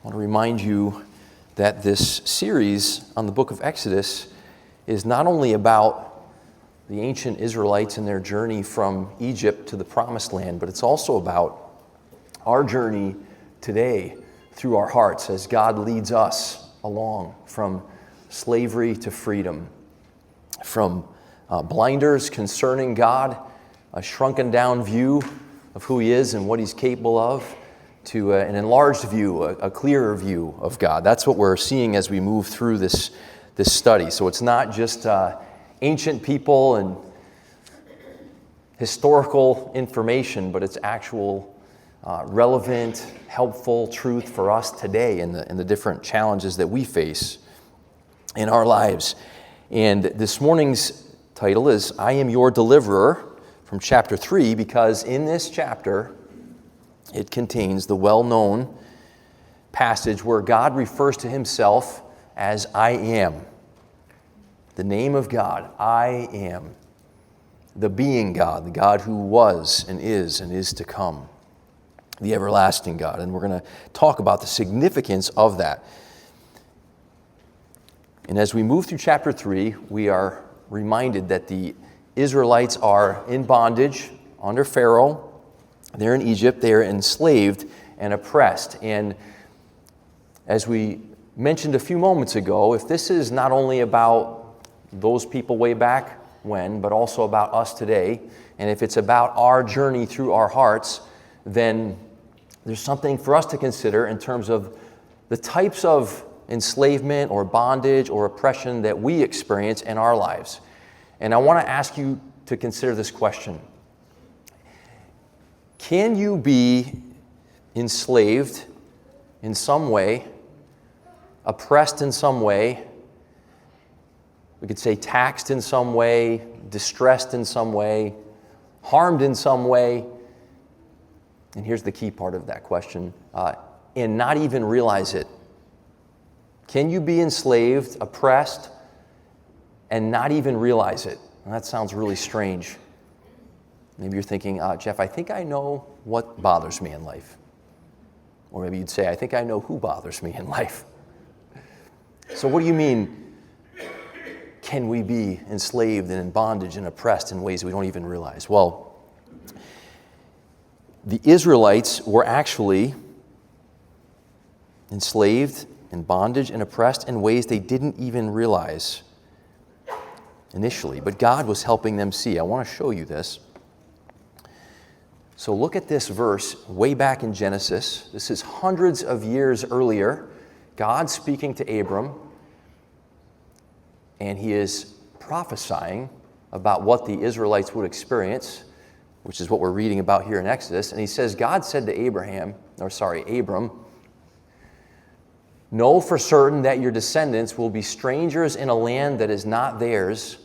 I want to remind you that this series on the book of Exodus is not only about the ancient Israelites and their journey from Egypt to the Promised Land, but it's also about our journey today through our hearts as God leads us along from slavery to freedom, from blinders concerning God, a shrunken down view of who He is and what He's capable of, to an enlarged view, a clearer view of God. That's what we're seeing as we move through this study. So it's not just ancient people and historical information, but it's actual relevant, helpful truth for us today in the different challenges that we face in our lives. And this morning's title is I Am Your Deliverer from chapter 3, because in this chapter it contains the well-known passage where God refers to Himself as I am. The name of God, I am. The being God, the God who was and is to come. The everlasting God. And we're going to talk about the significance of that. And as we move through chapter 3, we are reminded that the Israelites are in bondage under Pharaoh. They're in Egypt. They are enslaved and oppressed. And as we mentioned a few moments ago, if this is not only about those people way back when, but also about us today, and if it's about our journey through our hearts, then there's something for us to consider in terms of the types of enslavement or bondage or oppression that we experience in our lives. And I want to ask you to consider this question. Can you be enslaved in some way, oppressed in some way, we could say taxed in some way, distressed in some way, harmed in some way? And here's the key part of that question, and not even realize it. Can you be enslaved, oppressed, and not even realize it? And that sounds really strange. Maybe you're thinking, Jeff, I think I know what bothers me in life. Or maybe you'd say, I think I know who bothers me in life. So what do you mean, can we be enslaved and in bondage and oppressed in ways we don't even realize? Well, the Israelites were actually enslaved, in bondage, and oppressed in ways they didn't even realize initially. But God was helping them see. I want to show you this. So look at this verse way back in Genesis. This is hundreds of years earlier. God speaking to Abram, and He is prophesying about what the Israelites would experience, which is what we're reading about here in Exodus. And He says, God said to Abram, know for certain that your descendants will be strangers in a land that is not theirs,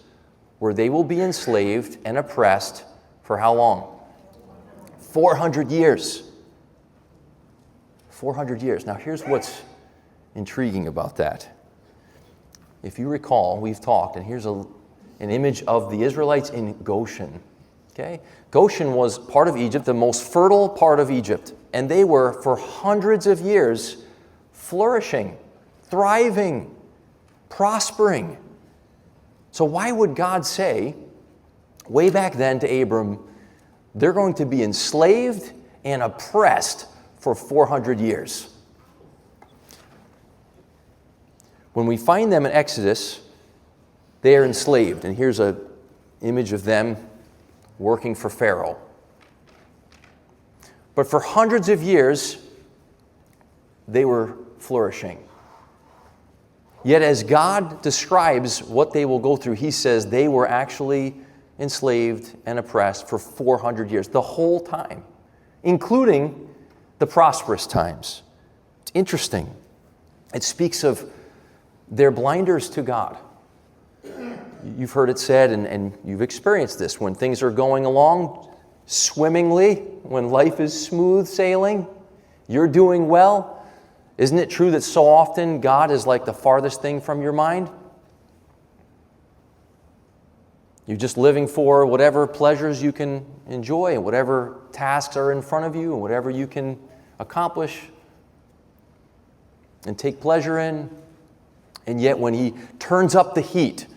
where they will be enslaved and oppressed for how long? 400 years. 400 years. Now here's what's intriguing about that. If you recall, we've talked, and here's an image of the Israelites in Goshen. Okay? Goshen was part of Egypt, the most fertile part of Egypt. And they were, for hundreds of years, flourishing, thriving, prospering. So why would God say, way back then to Abram, they're going to be enslaved and oppressed for 400 years? When we find them in Exodus, they are enslaved. And here's an image of them working for Pharaoh. But for hundreds of years, they were flourishing. Yet as God describes what they will go through, He says they were actually enslaved and oppressed for 400 years, the whole time, including the prosperous times. It's interesting. It speaks of their blinders to God. You've heard it said, and you've experienced this, when things are going along swimmingly, when life is smooth sailing, you're doing well. Isn't it true that so often God is like the farthest thing from your mind? You're just living for whatever pleasures you can enjoy, and whatever tasks are in front of you, and whatever you can accomplish. and take pleasure in. And yet when he turns up the heat,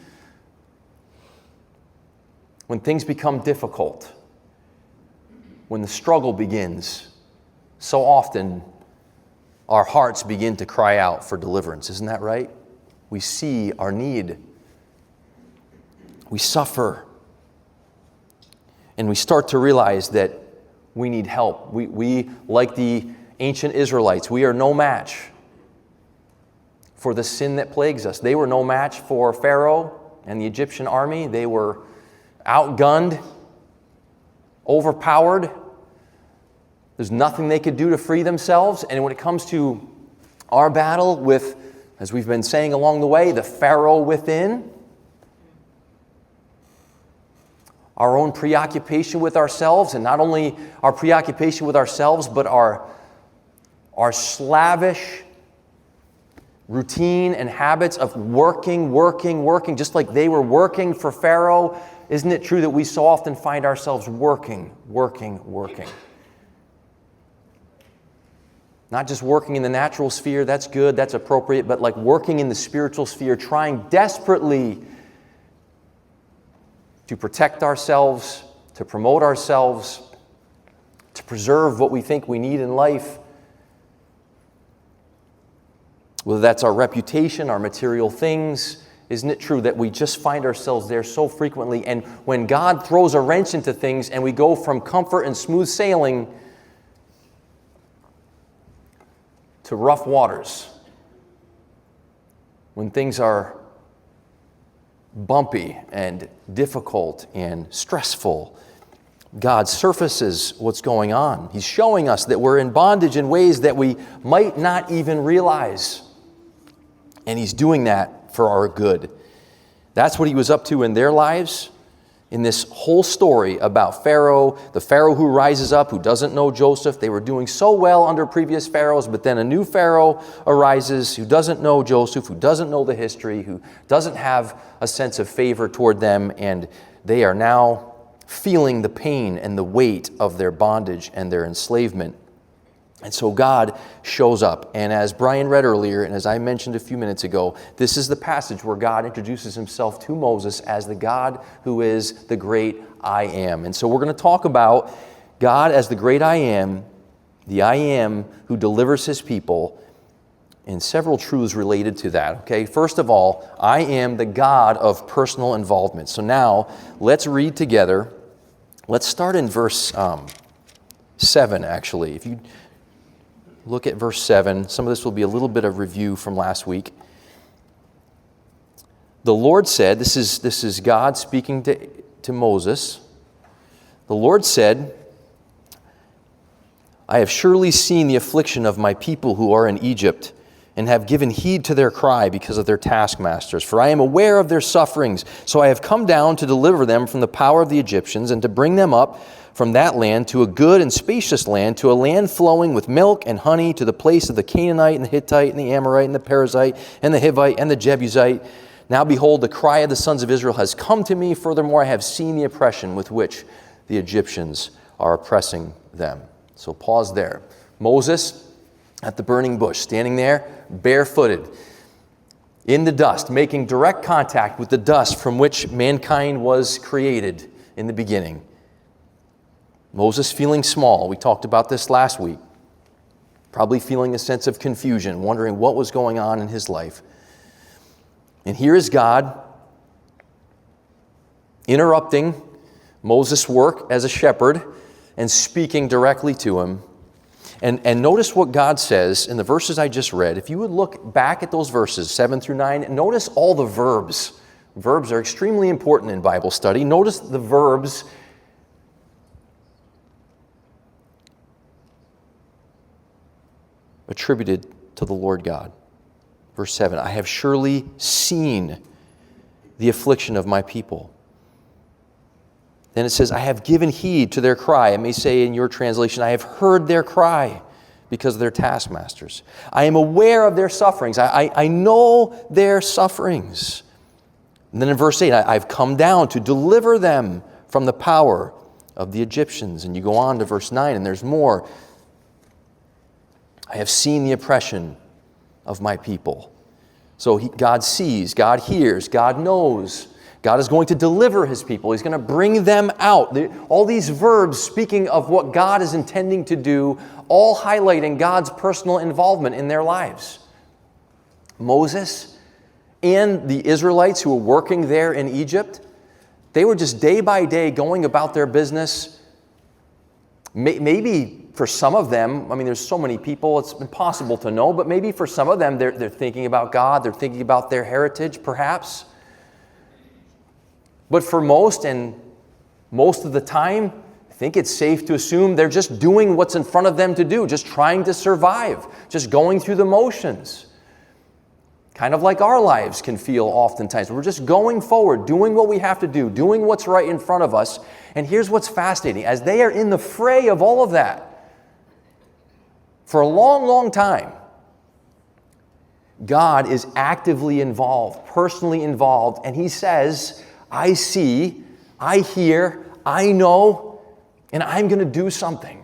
when things become difficult, when the struggle begins, so often our hearts begin to cry out for deliverance. Isn't that right? We see our need. We suffer. And we start to realize that we need help. We, like the ancient Israelites, we are no match for the sin that plagues us. They were no match for Pharaoh and the Egyptian army. They were outgunned, overpowered. There's nothing they could do to free themselves. And when it comes to our battle with, as we've been saying along the way, the Pharaoh within, our own preoccupation with ourselves, and not only our preoccupation with ourselves, but our slavish routine and habits of working, just like they were working for Pharaoh. Isn't it true that we so often find ourselves working? Not just working in the natural sphere, that's good, that's appropriate, but like working in the spiritual sphere, trying desperately to protect ourselves, to promote ourselves, to preserve what we think we need in life. Whether that's our reputation, our material things. Isn't it true that we just find ourselves there so frequently? And when God throws a wrench into things and we go from comfort and smooth sailing to rough waters, when things are bumpy and difficult and stressful, God surfaces what's going on. He's showing us that we're in bondage in ways that we might not even realize. And He's doing that for our good. That's what He was up to in their lives. In this whole story about Pharaoh, the Pharaoh who rises up, who doesn't know Joseph. They were doing so well under previous pharaohs, but then a new Pharaoh arises who doesn't know Joseph, who doesn't know the history, who doesn't have a sense of favor toward them, and they are now feeling the pain and the weight of their bondage and their enslavement. And so God shows up. And as Brian read earlier, and as I mentioned a few minutes ago, this is the passage where God introduces Himself to Moses as the God who is the great I Am. And so we're going to talk about God as the great I Am who delivers His people, and several truths related to that. Okay, first of all, I am the God of personal involvement. So now, let's read together. Let's start in verse 7, actually. If you look at verse 7. Some of this will be a little bit of review from last week. The Lord said, this is God speaking to Moses. The Lord said, I have surely seen the affliction of my people who are in Egypt, and have given heed to their cry because of their taskmasters. For I am aware of their sufferings, so I have come down to deliver them from the power of the Egyptians, and to bring them up from that land to a good and spacious land, to a land flowing with milk and honey, to the place of the Canaanite and the Hittite and the Amorite and the Perizzite and the Hivite and the Jebusite. Now behold, the cry of the sons of Israel has come to me. Furthermore, I have seen the oppression with which the Egyptians are oppressing them. So pause there. Moses at the burning bush, standing there, barefooted, in the dust, making direct contact with the dust from which mankind was created in the beginning. Moses feeling small. We talked about this last week. Probably feeling a sense of confusion, wondering what was going on in his life. And here is God interrupting Moses' work as a shepherd and speaking directly to him. And notice what God says in the verses I just read. If you would look back at those verses, 7 through 9, notice all the verbs. Verbs are extremely important in Bible study. Notice the verbs attributed to the Lord God. Verse 7, I have surely seen the affliction of my people. Then it says, I have given heed to their cry. It may say in your translation, I have heard their cry because of their taskmasters. I am aware of their sufferings. I know their sufferings. And then in verse 8, I've come down to deliver them from the power of the Egyptians. And you go on to verse 9, and there's more. I have seen the oppression of my people. So God sees, God hears, God knows. God is going to deliver his people. He's going to bring them out. All these verbs speaking of what God is intending to do, all highlighting God's personal involvement in their lives. Moses and the Israelites who were working there in Egypt, they were just day by day going about their business. Maybe for some of them, I mean, there's so many people, it's impossible to know, but maybe for some of them, they're thinking about God, they're thinking about their heritage, perhaps. But for most, and most of the time, I think it's safe to assume they're just doing what's in front of them to do, just trying to survive, just going through the motions. Kind of like our lives can feel oftentimes. We're just going forward, doing what we have to do, doing what's right in front of us. And here's what's fascinating. As they are in the fray of all of that, for a long, long time, God is actively involved, personally involved, and he says, I see, I hear, I know, and I'm going to do something.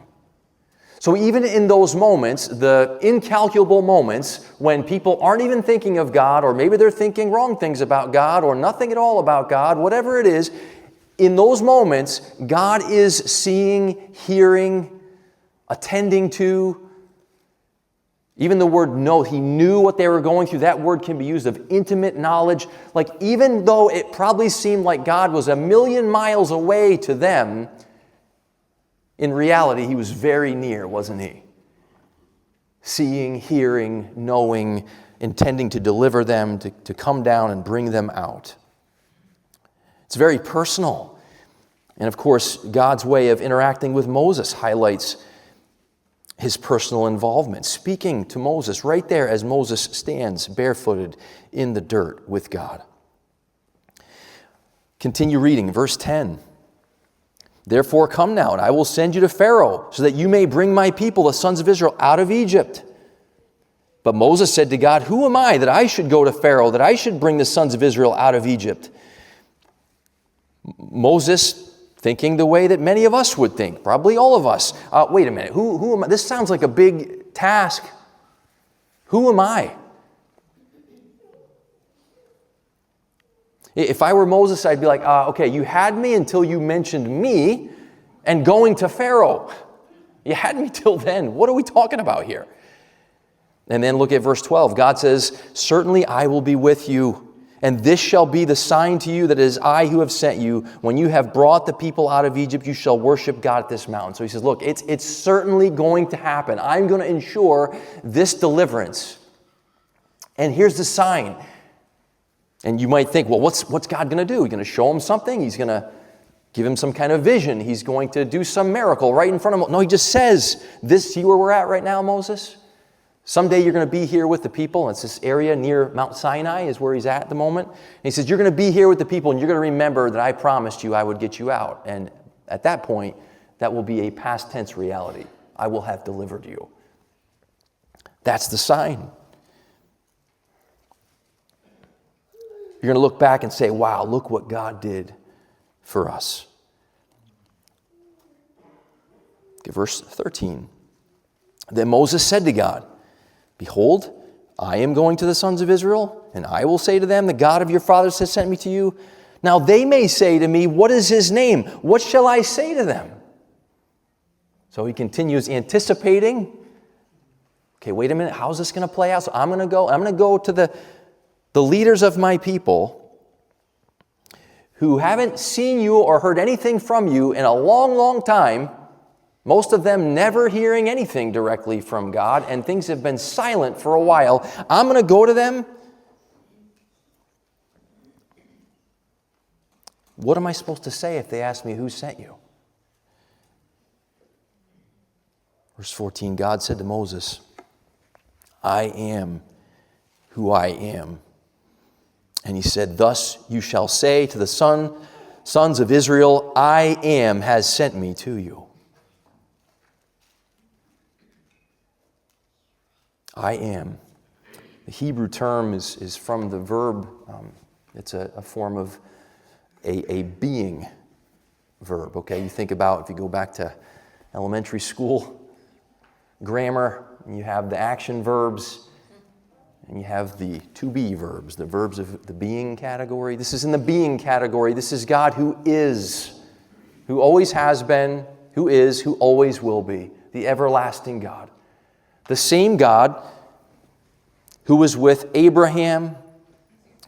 So even in those moments, the incalculable moments when people aren't even thinking of God, or maybe they're thinking wrong things about God, or nothing at all about God, whatever it is, in those moments, God is seeing, hearing, attending to. Even the word know, he knew what they were going through. That word can be used of intimate knowledge. Like even though it probably seemed like God was a million miles away to them, in reality, he was very near, wasn't he? Seeing, hearing, knowing, intending to deliver them, to come down and bring them out. It's very personal. And of course, God's way of interacting with Moses highlights his personal involvement, speaking to Moses right there as Moses stands barefooted in the dirt with God. Continue reading, verse 10. Therefore come now, and I will send you to Pharaoh, so that you may bring my people, the sons of Israel, out of Egypt. But Moses said to God, who am I that I should go to Pharaoh, that I should bring the sons of Israel out of Egypt? Moses, thinking the way that many of us would think, probably all of us. Wait a minute, who am I? This sounds like a big task. Who am I? If I were Moses, I'd be like, okay, you had me until you mentioned me and going to Pharaoh. You had me till then. What are we talking about here? And then look at verse 12. God says, certainly I will be with you, and this shall be the sign to you that it is I who have sent you. When you have brought the people out of Egypt, you shall worship God at this mountain. So he says, look, it's certainly going to happen. I'm going to ensure this deliverance. And here's the sign. And you might think, well, what's God going to do? He's going to show him something? He's going to give him some kind of vision? He's going to do some miracle right in front of him? No, he just says, see where we're at right now, Moses? Someday you're going to be here with the people. It's this area near Mount Sinai is where he's at the moment. And he says, you're going to be here with the people, and you're going to remember that I promised you I would get you out. And at that point, that will be a past tense reality. I will have delivered you. That's the sign. You're going to look back and say, wow, look what God did for us. Okay, verse 13. Then Moses said to God, behold, I am going to the sons of Israel, and I will say to them, the God of your fathers has sent me to you. Now they may say to me, what is his name? What shall I say to them? So he continues anticipating. Okay, wait a minute, how's this going to play out? So I'm going to go to the leaders of my people who haven't seen you or heard anything from you in a long, long time, most of them never hearing anything directly from God, and things have been silent for a while. I'm going to go to them. What am I supposed to say if they ask me who sent you? Verse 14, God said to Moses, I am who I am. And he said, thus you shall say to the sons of Israel, I am has sent me to you. I am. The Hebrew term is from the verb. It's a form of a being verb. Okay, you think about, if you go back to elementary school grammar, you have the action verbs. And you have the to be verbs, the verbs of the being category. This is in the being category. This is God who is, who always has been, who is, who always will be, the everlasting God. The same God who was with Abraham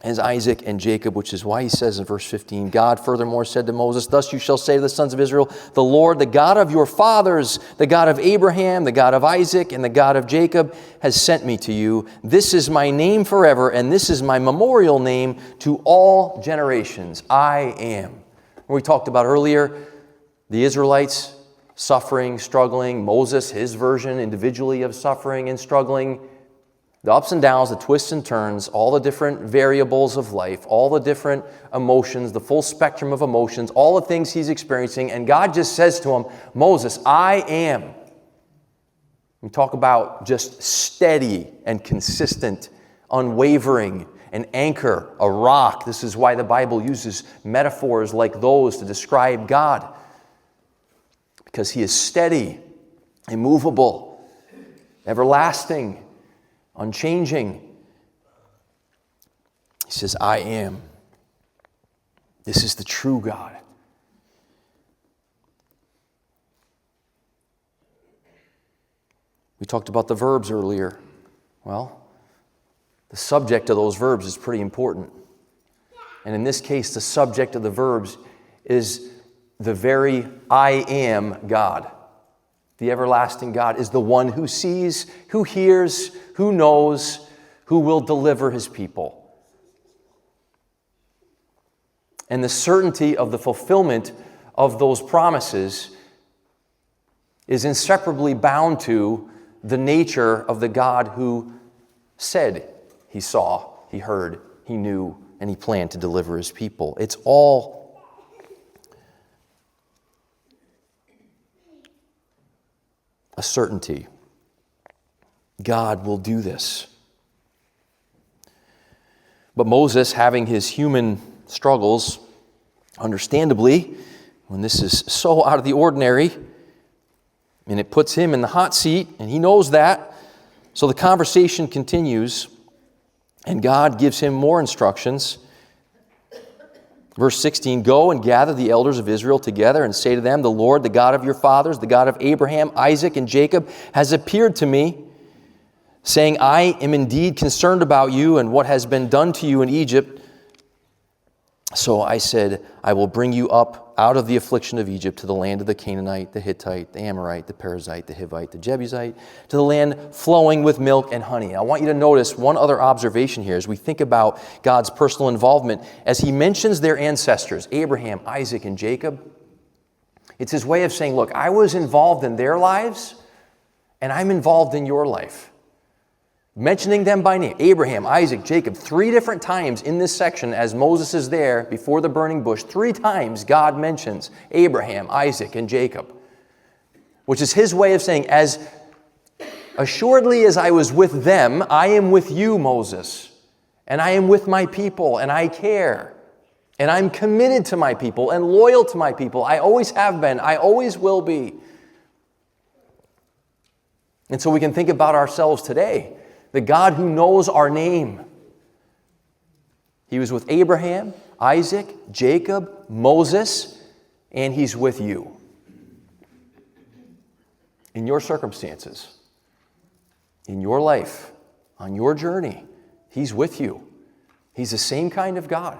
as Isaac and Jacob, which is why he says in verse 15, God furthermore said to Moses, thus you shall say to the sons of Israel, the Lord, the God of your fathers, the God of Abraham, the God of Isaac, and the God of Jacob, has sent me to you. This is my name forever, and this is my memorial name to all generations. I am. We talked about earlier, the Israelites suffering, struggling, Moses, his version individually of suffering and struggling, the ups and downs, the twists and turns, all the different variables of life, all the different emotions, the full spectrum of emotions, all the things he's experiencing. And God just says to him, Moses, I am. We talk about just steady and consistent, unwavering, an anchor, a rock. This is why the Bible uses metaphors like those to describe God. Because he is steady, immovable, everlasting, unchanging. He says, I am. This is the true God. We talked about the verbs earlier. Well, the subject of those verbs is pretty important. And in this case, the subject of the verbs is the very I am God. The everlasting God is the one who sees, who hears, who knows, who will deliver his people. And the certainty of the fulfillment of those promises is inseparably bound to the nature of the God who said he saw, he heard, he knew, and he planned to deliver his people. It's all a certainty. God will do this. But Moses, having his human struggles, understandably, when this is so out of the ordinary, and it puts him in the hot seat, and he knows that, so the conversation continues, and God gives him more instructions. Verse 16, go and gather the elders of Israel together and say to them, the Lord, the God of your fathers, the God of Abraham, Isaac, and Jacob, has appeared to me, saying, I am indeed concerned about you and what has been done to you in Egypt. So I said, I will bring you up out of the affliction of Egypt to the land of the Canaanite, the Hittite, the Amorite, the Perizzite, the Hivite, the Jebusite, to the land flowing with milk and honey. I want you to notice one other observation here as we think about God's personal involvement. As he mentions their ancestors, Abraham, Isaac, and Jacob, it's his way of saying, look, I was involved in their lives, and I'm involved in your life. Mentioning them by name, Abraham, Isaac, Jacob, 3 different times in this section as Moses is there before the burning bush, 3 times God mentions Abraham, Isaac, and Jacob, which is his way of saying, as assuredly as I was with them, I am with you, Moses, and I am with my people, and I care, and I'm committed to my people and loyal to my people. I always have been, I always will be. And so we can think about ourselves today. The God who knows our name. He was with Abraham, Isaac, Jacob, Moses, and he's with you. In your circumstances, in your life, on your journey, he's with you. He's the same kind of God.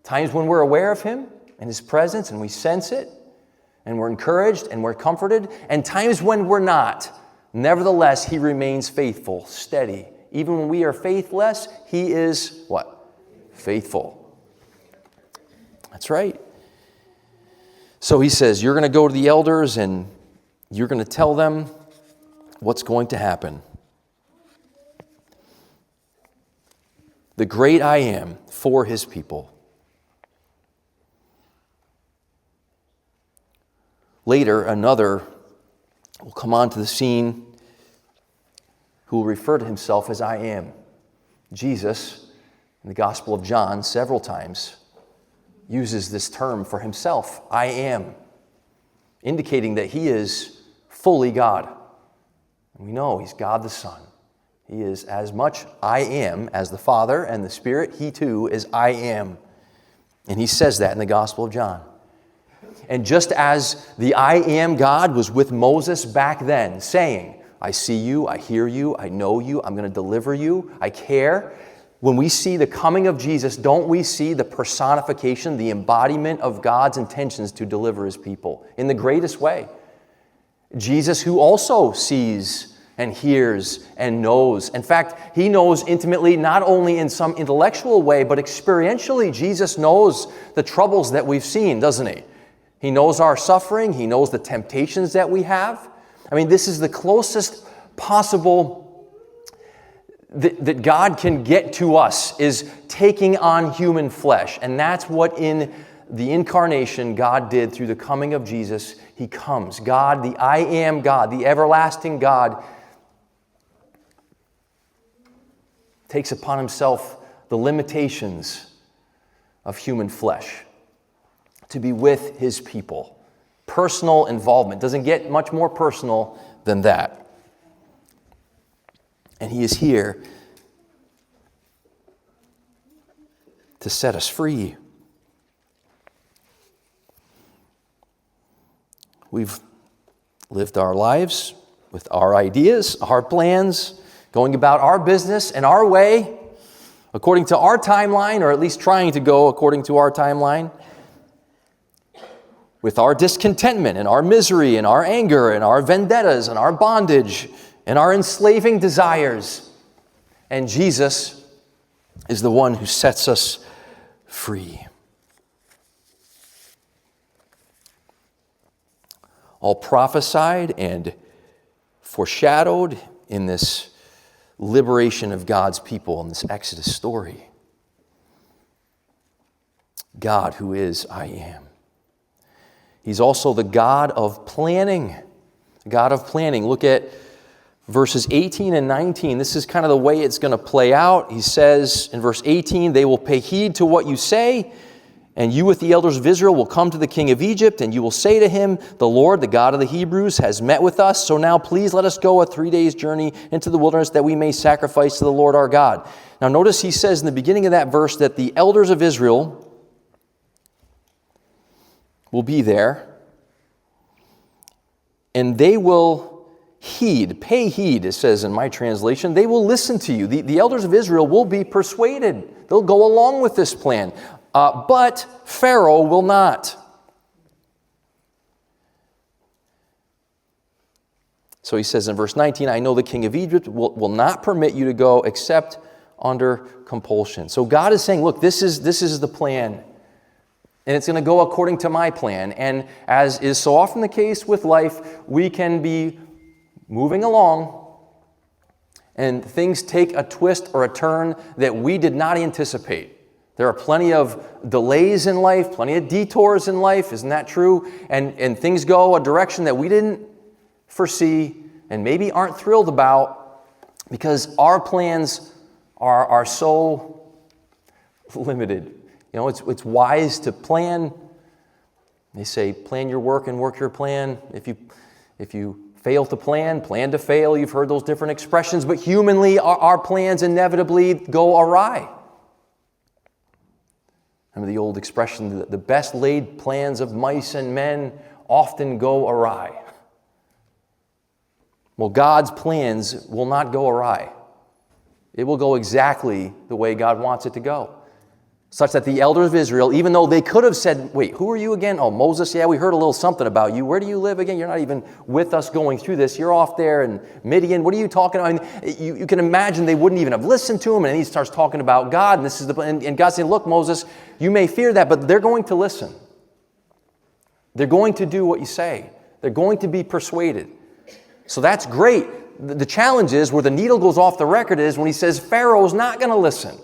Times when we're aware of him and his presence and we sense it, and we're encouraged and we're comforted, and times when we're not. Nevertheless, he remains faithful, steady. Even when we are faithless, he is what? Faithful. That's right. So he says, you're going to go to the elders and you're going to tell them what's going to happen. The great I am for his people. Later, another will come onto the scene who will refer to himself as I am. Jesus, in the Gospel of John, several times, uses this term for himself, I am, indicating that he is fully God. And we know he's God the Son, He is as much I am as the Father and the Spirit. He too is I am. And he says that in the Gospel of John. And just as the I am God was with Moses back then, saying, I see you, I hear you, I know you, I'm going to deliver you, I care. When we see the coming of Jesus, don't we see the personification, the embodiment of God's intentions to deliver his people in the greatest way? Jesus, who also sees and hears and knows. In fact, he knows intimately, not only in some intellectual way, but experientially. Jesus knows the troubles that we've seen, doesn't he? He knows our suffering. He knows the temptations that we have. I mean, this is the closest possible that God can get to us, is taking on human flesh. And that's what in the incarnation God did through the coming of Jesus. He comes. God, the I am God, the everlasting God, takes upon himself the limitations of human flesh to be with his people. Personal involvement. Doesn't get much more personal than that. And he is here to set us free. We've lived our lives with our ideas, our plans, going about our business and our way, according to our timeline, or at least trying to go according to our timeline, with our discontentment and our misery and our anger and our vendettas and our bondage and our enslaving desires. And Jesus is the one who sets us free. All prophesied and foreshadowed in this liberation of God's people in this Exodus story. God who is I am. He's also the God of planning. God of planning. Look at verses 18 and 19. This is kind of the way it's going to play out. He says in verse 18, they will pay heed to what you say, and you with the elders of Israel will come to the king of Egypt, and you will say to him, the Lord, the God of the Hebrews, has met with us. So now please let us go a 3 days journey into the wilderness that we may sacrifice to the Lord our God. Now notice he says in the beginning of that verse that the elders of Israel will be there, and they will heed, pay heed, it says in my translation. They will listen to you. The elders of Israel will be persuaded. They'll go along with this plan. But Pharaoh will not. So he says in verse 19, I know the king of Egypt will not permit you to go except under compulsion. So God is saying, look, this is the plan. And it's going to go according to my plan. And as is so often the case with life, we can be moving along and things take a twist or a turn that we did not anticipate. There are plenty of delays in life, plenty of detours in life, isn't that true? And things go a direction that we didn't foresee and maybe aren't thrilled about because our plans are so limited. You know, it's wise to plan. They say, plan your work and work your plan. If you fail to plan to fail. You've heard those different expressions, but humanly, our plans inevitably go awry. Remember the old expression, the best laid plans of mice and men often go awry. Well, God's plans will not go awry. It will go exactly the way God wants it to go. Such that the elders of Israel, even though they could have said, wait, who are you again? Oh, Moses, yeah, we heard a little something about you. Where do you live again? You're not even with us going through this. You're off there in Midian. What are you talking about? I mean, you can imagine they wouldn't even have listened to him, and he starts talking about God, and this is and God's saying, look, Moses, you may fear that, but they're going to listen. They're going to do what you say. They're going to be persuaded. So that's great. The challenge is, where the needle goes off the record, is when he says Pharaoh's not going to listen.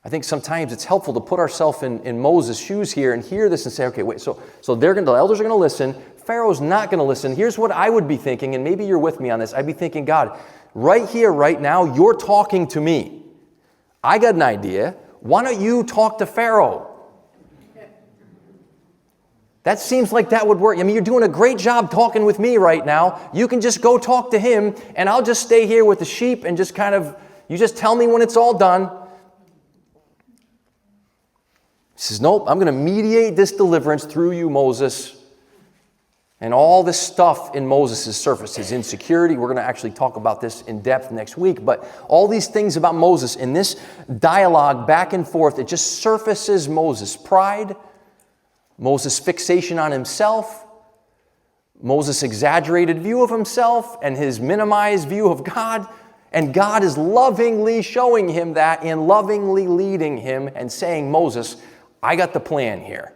I think sometimes it's helpful to put ourselves in Moses' shoes here and hear this and say, okay, wait, so the elders are going to listen. Pharaoh's not going to listen. Here's what I would be thinking, and maybe you're with me on this. I'd be thinking, God, right here, right now, you're talking to me. I got an idea. Why don't you talk to Pharaoh? That seems like that would work. I mean, you're doing a great job talking with me right now. You can just go talk to him, and I'll just stay here with the sheep and just you just tell me when it's all done. He says, nope, I'm going to mediate this deliverance through you, Moses. And all this stuff in Moses' surface, his insecurity, we're going to actually talk about this in depth next week, but all these things about Moses, in this dialogue back and forth, it just surfaces Moses' pride, Moses' fixation on himself, Moses' exaggerated view of himself, and his minimized view of God. And God is lovingly showing him that and lovingly leading him and saying, Moses, I got the plan here.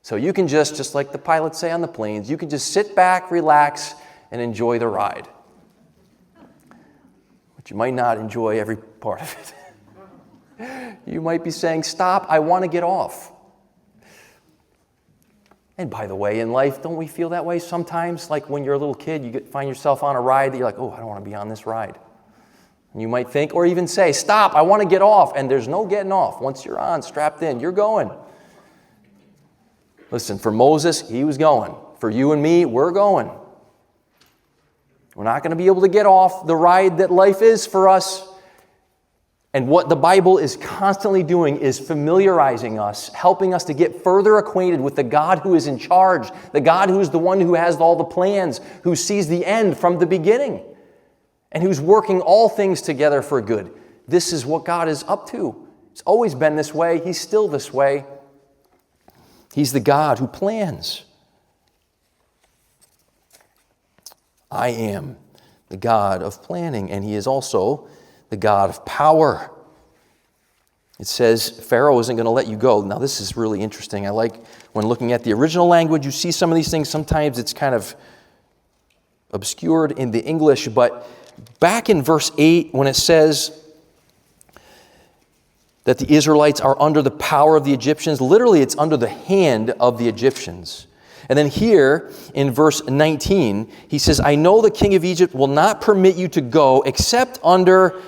So you can just like the pilots say on the planes, you can just sit back, relax, and enjoy the ride. But you might not enjoy every part of it. You might be saying, stop, I want to get off. And by the way, in life, don't we feel that way sometimes? Like when you're a little kid, you find yourself on a ride that you're like, oh, I don't want to be on this ride. And you might think, or even say, stop, I want to get off. And there's no getting off. Once you're on, strapped in, you're going. Listen, for Moses, he was going. For you and me, we're going. We're not going to be able to get off the ride that life is for us. And what the Bible is constantly doing is familiarizing us, helping us to get further acquainted with the God who is in charge, the God who is the one who has all the plans, who sees the end from the beginning, and who's working all things together for good. This is what God is up to. It's always been this way. He's still this way. He's the God who plans. I am the God of planning, and he is also the God of power. It says Pharaoh isn't going to let you go. Now, this is really interesting. I like when looking at the original language, you see some of these things. Sometimes it's kind of obscured in the English, but back in verse 8, when it says that the Israelites are under the power of the Egyptians, literally it's under the hand of the Egyptians. And then here in verse 19, he says, I know the king of Egypt will not permit you to go except under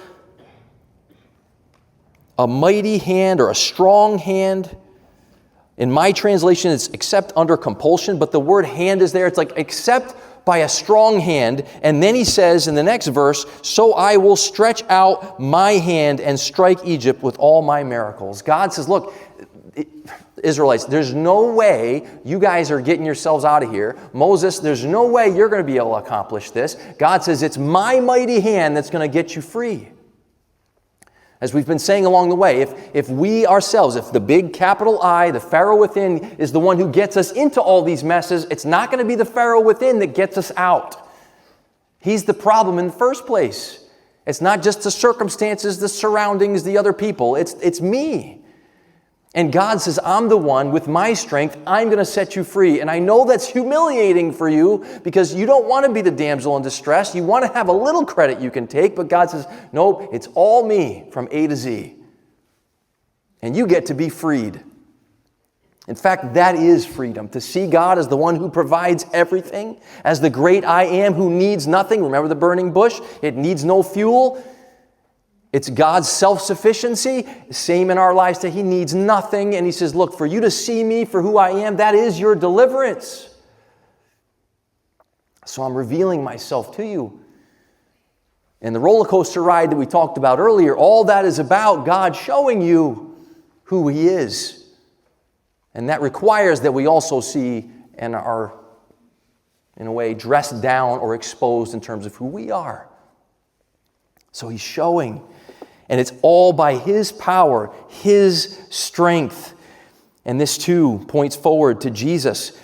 a mighty hand or a strong hand. In my translation, it's except under compulsion, but the word hand is there. It's like except by a strong hand. And then he says in the next verse, so I will stretch out my hand and strike Egypt with all my miracles. God says, look, Israelites, there's no way you guys are getting yourselves out of here. Moses, there's no way you're going to be able to accomplish this. God says, it's my mighty hand that's going to get you free. As we've been saying along the way, if we ourselves, if the big capital I, the Pharaoh within, is the one who gets us into all these messes, it's not going to be the Pharaoh within that gets us out. He's the problem in the first place. It's not just the circumstances, the surroundings, the other people. It's me. And God says, I'm the one with my strength. I'm going to set you free. And I know that's humiliating for you because you don't want to be the damsel in distress. You want to have a little credit you can take. But God says, nope, it's all me from A to Z. And you get to be freed. In fact, that is freedom. To see God as the one who provides everything, as the great I am who needs nothing. Remember the burning bush? It needs no fuel. It's God's self-sufficiency. Same in our lives, that he needs nothing. And he says, look, for you to see me for who I am, that is your deliverance. So I'm revealing myself to you. And the roller coaster ride that we talked about earlier, all that is about God showing you who he is. And that requires that we also see and are, in a way, dressed down or exposed in terms of who we are. So he's showing. And it's all by his power, his strength. And this too points forward to Jesus,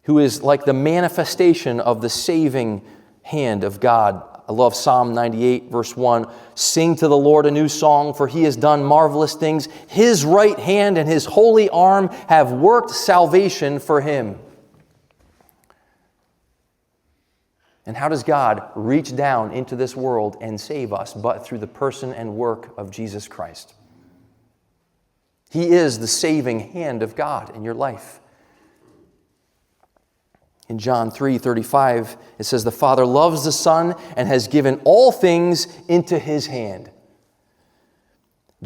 who is like the manifestation of the saving hand of God. I love Psalm 98, verse 1. Sing to the Lord a new song, for he has done marvelous things. His right hand and his holy arm have worked salvation for him. And how does God reach down into this world and save us but through the person and work of Jesus Christ? He is the saving hand of God in your life. In John 3:35, it says, the Father loves the Son and has given all things into his hand.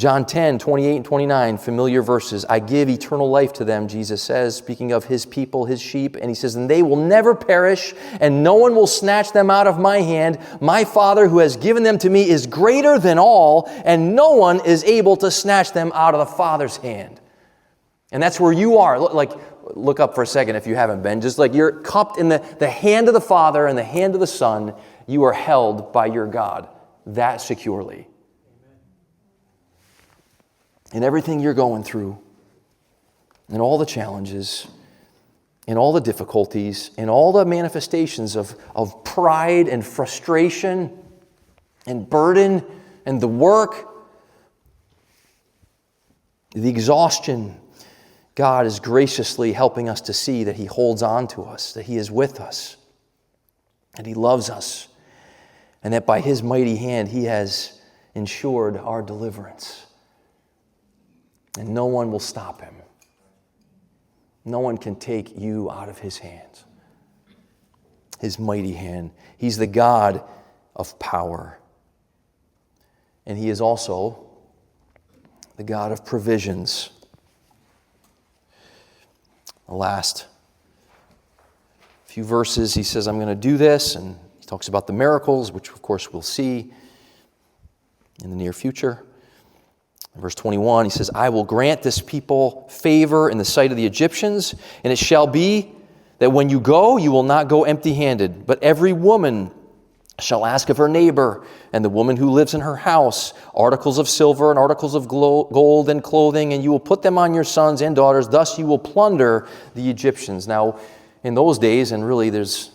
John 10, 28 and 29, familiar verses. I give eternal life to them, Jesus says, speaking of his people, his sheep. And he says, and they will never perish, and no one will snatch them out of my hand. My Father who has given them to me is greater than all, and no one is able to snatch them out of the Father's hand. And that's where you are. Look up for a second if you haven't been. Just like you're cupped in the hand of the Father and the hand of the Son, you are held by your God that securely. In everything you're going through, in all the challenges, in all the difficulties, in all the manifestations of pride and frustration and burden and the work, the exhaustion, God is graciously helping us to see that He holds on to us, that He is with us, that He loves us, and that by His mighty hand He has ensured our deliverance. And no one will stop Him. No one can take you out of His hands. His mighty hand. He's the God of power. And He is also the God of provisions. The last few verses, He says, I'm going to do this. And He talks about the miracles, which of course we'll see in the near future. In verse 21, He says, I will grant this people favor in the sight of the Egyptians, and it shall be that when you go, you will not go empty-handed, but every woman shall ask of her neighbor and the woman who lives in her house articles of silver and articles of gold and clothing, and you will put them on your sons and daughters. Thus you will plunder the Egyptians. Now, in those days, and really there's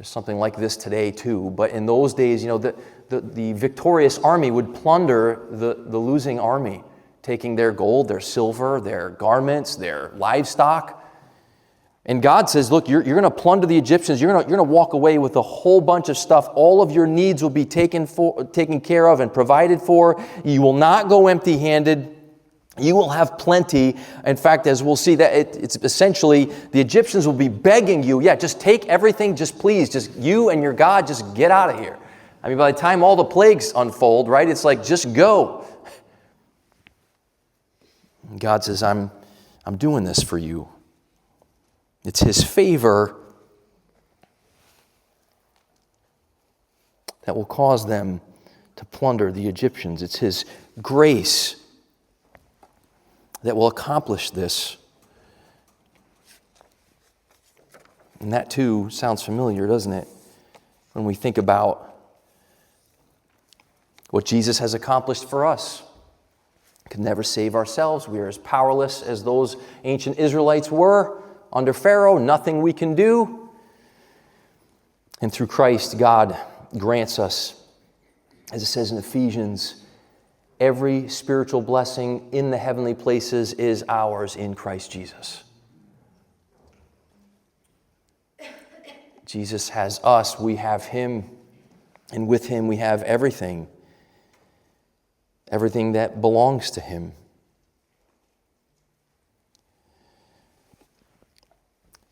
something like this today too, but in those days, the victorious army would plunder the losing army, taking their gold, their silver, their garments, their livestock. And God says, look, you're going to plunder the Egyptians. You're going to walk away with a whole bunch of stuff. All of your needs will be taken care of and provided for. You will not go empty-handed. You will have plenty. In fact, as we'll see, that it's essentially the Egyptians will be begging you, just take everything, just you and your God, just get out of here. I mean, by the time all the plagues unfold, right, it's like, just go. And God says, I'm doing this for you. It's His favor that will cause them to plunder the Egyptians. It's His grace that will accomplish this. And that too sounds familiar, doesn't it? When we think about what Jesus has accomplished for us. We can never save ourselves. We are as powerless as those ancient Israelites were under Pharaoh. Nothing we can do. And through Christ, God grants us, as it says in Ephesians, every spiritual blessing in the heavenly places is ours in Christ Jesus. Jesus has us, we have Him, and with Him we have everything. Everything that belongs to Him.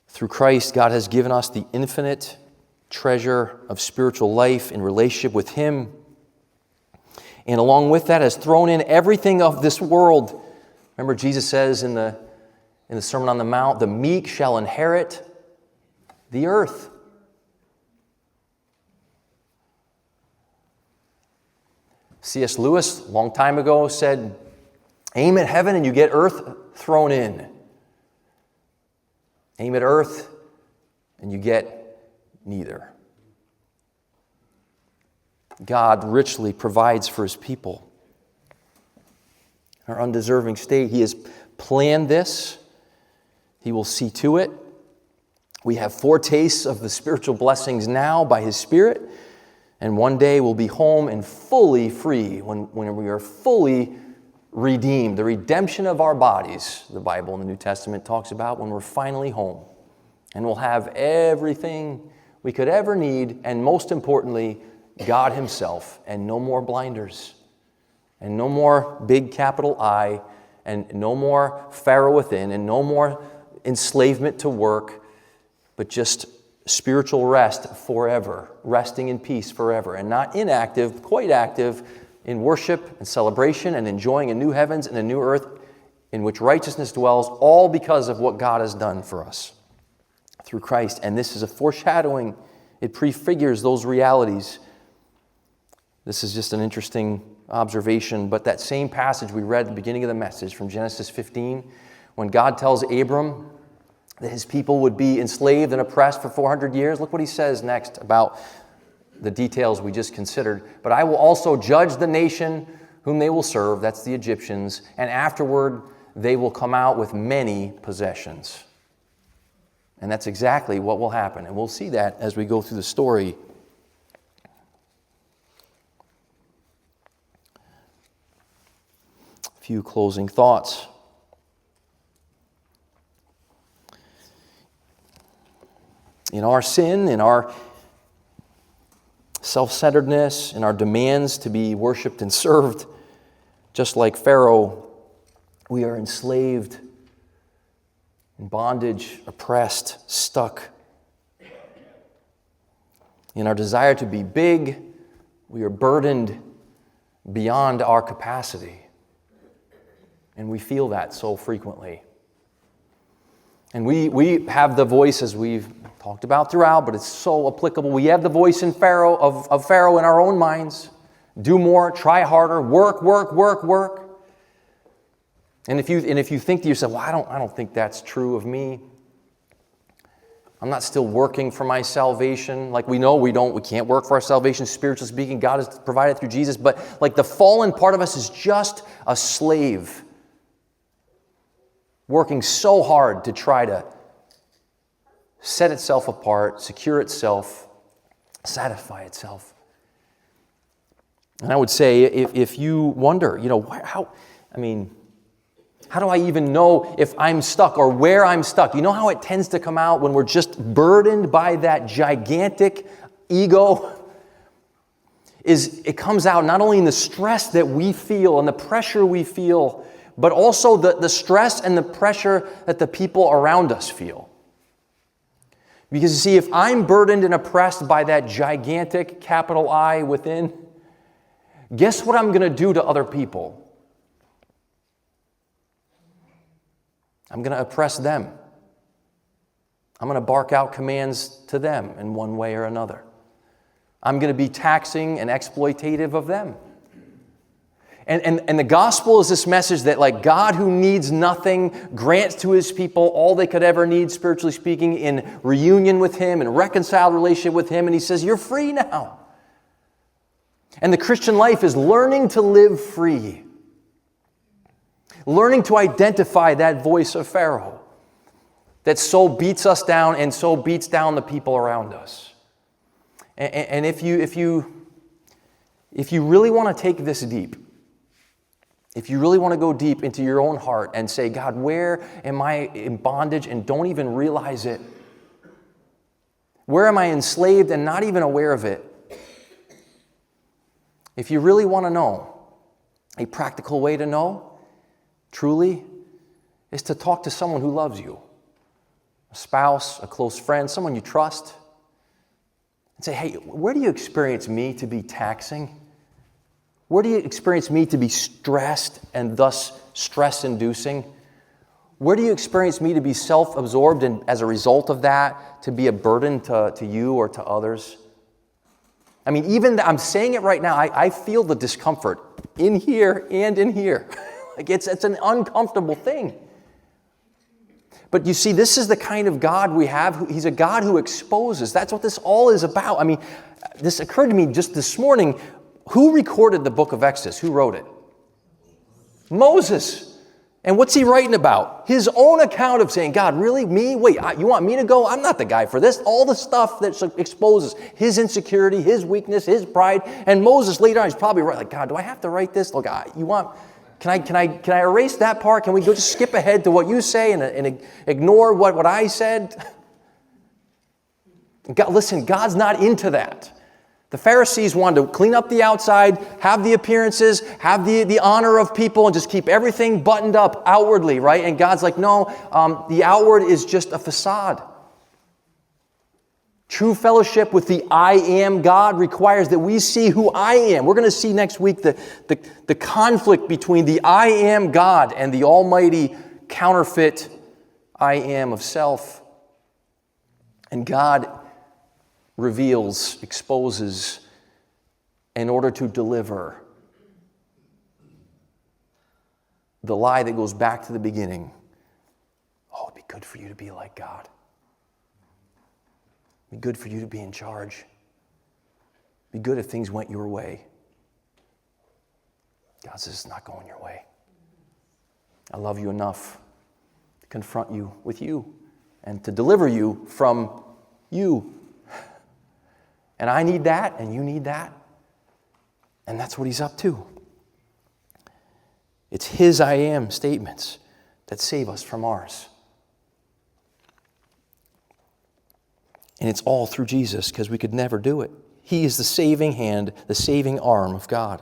Through Christ, God has given us the infinite treasure of spiritual life in relationship with Him. And along with that has thrown in everything of this world. Remember, Jesus says in the Sermon on the Mount, the meek shall inherit the earth. C.S. Lewis, a long time ago, said, aim at heaven and you get earth thrown in. Aim at earth and you get neither. God richly provides for His people. Our undeserving state, He has planned this. He will see to it. We have foretastes of the spiritual blessings now by His Spirit. And one day we'll be home and fully free when we are fully redeemed. The redemption of our bodies, the Bible in the New Testament talks about when we're finally home. And we'll have everything we could ever need, and most importantly, God Himself, and no more blinders, and no more big capital I, and no more Pharaoh within, and no more enslavement to work, but just spiritual rest forever, resting in peace forever, and not inactive, quite active in worship and celebration and enjoying a new heavens and a new earth in which righteousness dwells, all because of what God has done for us through Christ. And this is a foreshadowing. It prefigures those realities. This is just an interesting observation, but that same passage we read at the beginning of the message from Genesis 15, when God tells Abram that his people would be enslaved and oppressed for 400 years, look what he says next about the details we just considered. But I will also judge the nation whom they will serve, that's the Egyptians, and afterward they will come out with many possessions. And that's exactly what will happen, and we'll see that as we go through the story. A few closing thoughts. In our sin, in our self-centeredness, in our demands to be worshiped and served, just like Pharaoh, we are enslaved, in bondage, oppressed, stuck. In our desire to be big, we are burdened beyond our capacity. And we feel that so frequently. And we have the voice, as we've talked about throughout, but it's so applicable. We have the voice in Pharaoh of Pharaoh in our own minds. Do more, try harder, work. And if you think to yourself, well, I don't think that's true of me. I'm not still working for my salvation. Like we can't work for our salvation, spiritually speaking. God has provided through Jesus. But like the fallen part of us is just a slave, working so hard to try to set itself apart, secure itself, satisfy itself. And I would say, if you wonder, how do I even know if I'm stuck or where I'm stuck? You know how it tends to come out when we're just burdened by that gigantic ego? It comes out not only in the stress that we feel and the pressure we feel, but also the stress and the pressure that the people around us feel. Because you see, if I'm burdened and oppressed by that gigantic capital I within, guess what I'm going to do to other people? I'm going to oppress them. I'm going to bark out commands to them in one way or another. I'm going to be taxing and exploitative of them. And the gospel is this message that like God, who needs nothing, grants to his people all they could ever need, spiritually speaking, in reunion with him and reconciled relationship with him. And he says, you're free now. And the Christian life is learning to live free. Learning to identify that voice of Pharaoh that so beats us down and so beats down the people around us. And if you really want to take this deep, if you really want to go deep into your own heart and say, God, where am I in bondage and don't even realize it? Where am I enslaved and not even aware of it? If you really want to know, a practical way to know, truly, is to talk to someone who loves you. A spouse, a close friend, someone you trust. And say, hey, where do you experience me to be taxing? Where do you experience me to be stressed and thus stress-inducing? Where do you experience me to be self-absorbed and as a result of that, to be a burden to you or to others? I mean, I'm saying it right now, I feel the discomfort in here and in here. Like it's an uncomfortable thing. But you see, this is the kind of God we have. He's a God who exposes. That's what this all is about. I mean, this occurred to me just this morning. Who recorded the book of Exodus? Who wrote it? Moses. And what's he writing about? His own account of saying, God, really? Me? Wait, you want me to go? I'm not the guy for this. All the stuff that exposes his insecurity, his weakness, his pride. And Moses later on, he's probably right. Like, God, do I have to write this? Look, can I erase that part? Can we go just skip ahead to what you say and ignore what I said? God, listen, God's not into that. The Pharisees wanted to clean up the outside, have the appearances, have the honor of people, and just keep everything buttoned up outwardly, right? And God's like, no, the outward is just a facade. True fellowship with the I am God requires that we see who I am. We're going to see next week the conflict between the I am God and the almighty counterfeit I am of self. And God reveals, exposes, in order to deliver the lie that goes back to the beginning. Oh, it'd be good for you to be like God. It'd be good for you to be in charge. It'd be good if things went your way. God says, it's not going your way. I love you enough to confront you with you and to deliver you from you. And I need that, and you need that. And that's what he's up to. It's his I am statements that save us from ours. And it's all through Jesus, because we could never do it. He is the saving hand, the saving arm of God.